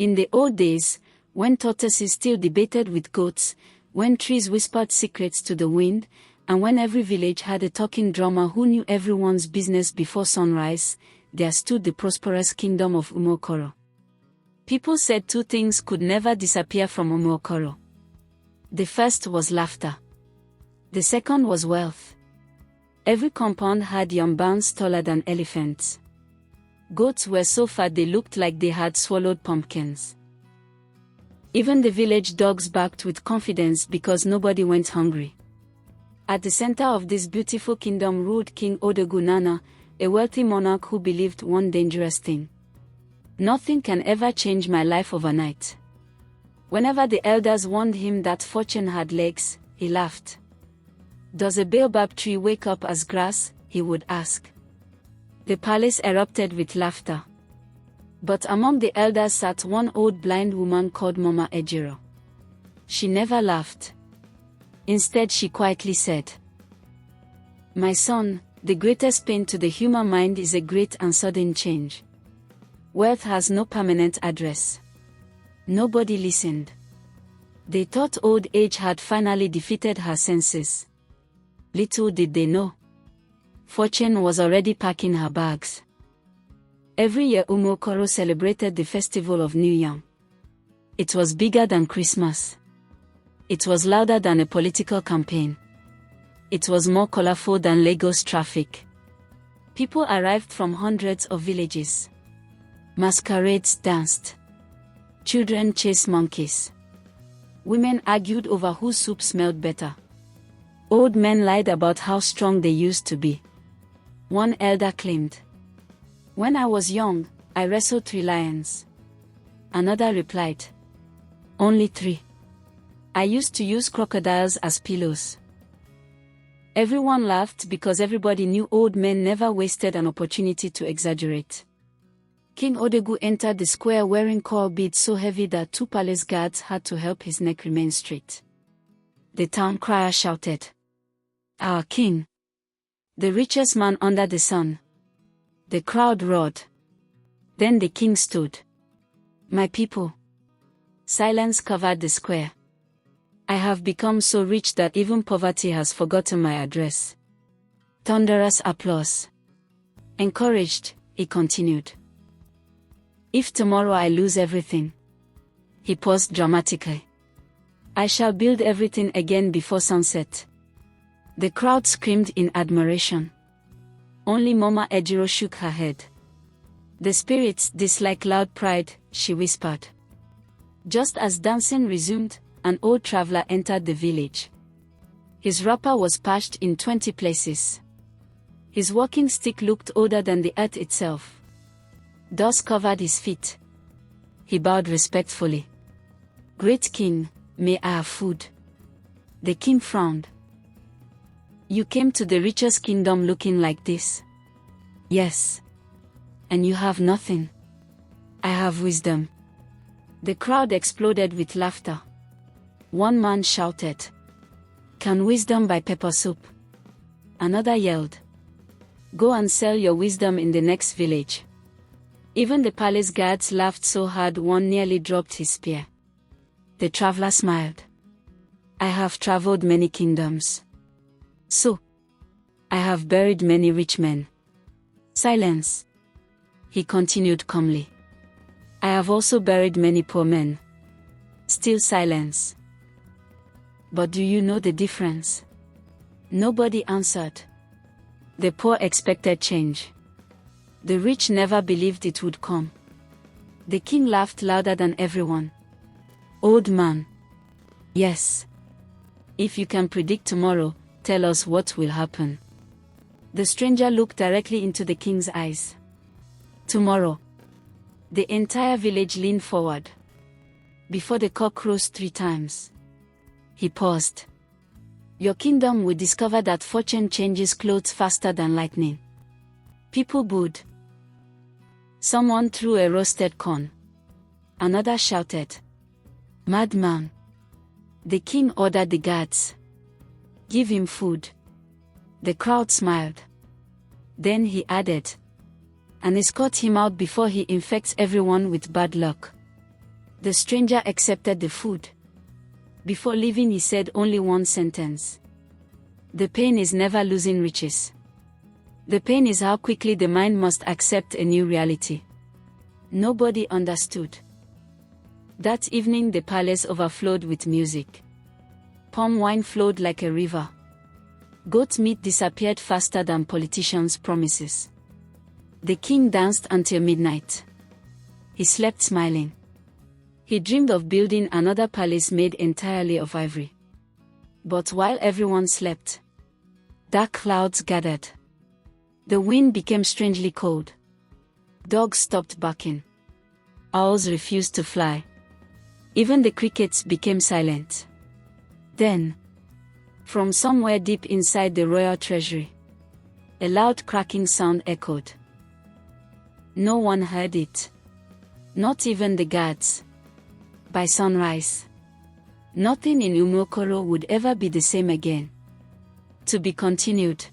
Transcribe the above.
In the old days, when tortoises still debated with goats, when trees whispered secrets to the wind, and when every village had a talking drummer who knew everyone's business before sunrise, there stood the prosperous kingdom of Umuokoro. People said two things could never disappear from Umuokoro. The first was laughter. The second was wealth. Every compound had young barns taller than elephants. Goats were so fat they looked like they had swallowed pumpkins. Even the village dogs barked with confidence because nobody went hungry. At the center of this beautiful kingdom ruled King Odogwu Nnanna, a wealthy monarch who believed one dangerous thing. Nothing can ever change my life overnight. Whenever the elders warned him that fortune had legs, he laughed. Does a baobab tree wake up as grass? He would ask. The palace erupted with laughter. But among the elders sat one old blind woman called Mama Ejiro. She never laughed. Instead she quietly said, "My son, the greatest pain to the human mind is a great and sudden change. Wealth has no permanent address." Nobody listened. They thought old age had finally defeated her senses. Little did they know. Fortune was already packing her bags. Every year Umuokoro celebrated the festival of New Yam. It was bigger than Christmas. It was louder than a political campaign. It was more colorful than Lagos traffic. People arrived from hundreds of villages. Masquerades danced. Children chased monkeys. Women argued over whose soup smelled better. Old men lied about how strong they used to be. One elder claimed, "When I was young, I wrestled 3 lions." Another replied, "Only 3. I used to use crocodiles as pillows." Everyone laughed because everybody knew old men never wasted an opportunity to exaggerate. King Odogwu entered the square wearing coral beads so heavy that 2 palace guards had to help his neck remain straight. The town crier shouted, "Our king! The richest man under the sun!" The crowd roared. Then the king stood. "My people." Silence covered the square. "I have become so rich that even poverty has forgotten my address." Thunderous applause. Encouraged, he continued, "If tomorrow I lose everything," he paused dramatically, "I shall build everything again before sunset." The crowd screamed in admiration. Only Mama Ejiro shook her head. "The spirits dislike loud pride," she whispered. Just as dancing resumed, an old traveler entered the village. His wrapper was patched in 20 places. His walking stick looked older than the earth itself. Dust covered his feet. He bowed respectfully. "Great king, may I have food?" The king frowned. "You came to the richest kingdom looking like this?" "Yes." "And you have nothing?" "I have wisdom." The crowd exploded with laughter. One man shouted, "Can wisdom buy pepper soup?" Another yelled, "Go and sell your wisdom in the next village." Even the palace guards laughed so hard one nearly dropped his spear. The traveler smiled. "I have traveled many kingdoms. So, I have buried many rich men." Silence. He continued calmly. "I have also buried many poor men." Still silence. "But do you know the difference?" Nobody answered. The poor expected change. The rich never believed it would come. The king laughed louder than everyone. "Old man." "Yes. If you can predict tomorrow, tell us what will happen." The stranger looked directly into the king's eyes. "Tomorrow." The entire village leaned forward. "Before the cock crows 3 times. He paused. "Your kingdom will discover that fortune changes clothes faster than lightning." People booed. Someone threw a roasted corn. Another shouted, "Madman." The king ordered the guards, "Give him food." The crowd smiled. Then he added, "And escort him out before he infects everyone with bad luck." The stranger accepted the food. Before leaving, he said only one sentence. The pain is never losing riches. The pain is how quickly the mind must accept a new reality. Nobody understood. That evening the palace overflowed with music. Palm wine flowed like a river. Goat meat disappeared faster than politicians' promises. The king danced until midnight. He slept smiling. He dreamed of building another palace made entirely of ivory. But while everyone slept, dark clouds gathered. The wind became strangely cold. Dogs stopped barking. Owls refused to fly. Even the crickets became silent. Then, from somewhere deep inside the royal treasury, a loud cracking sound echoed. No one heard it. Not even the guards. By sunrise, nothing in Umuokoro would ever be the same again. To be continued.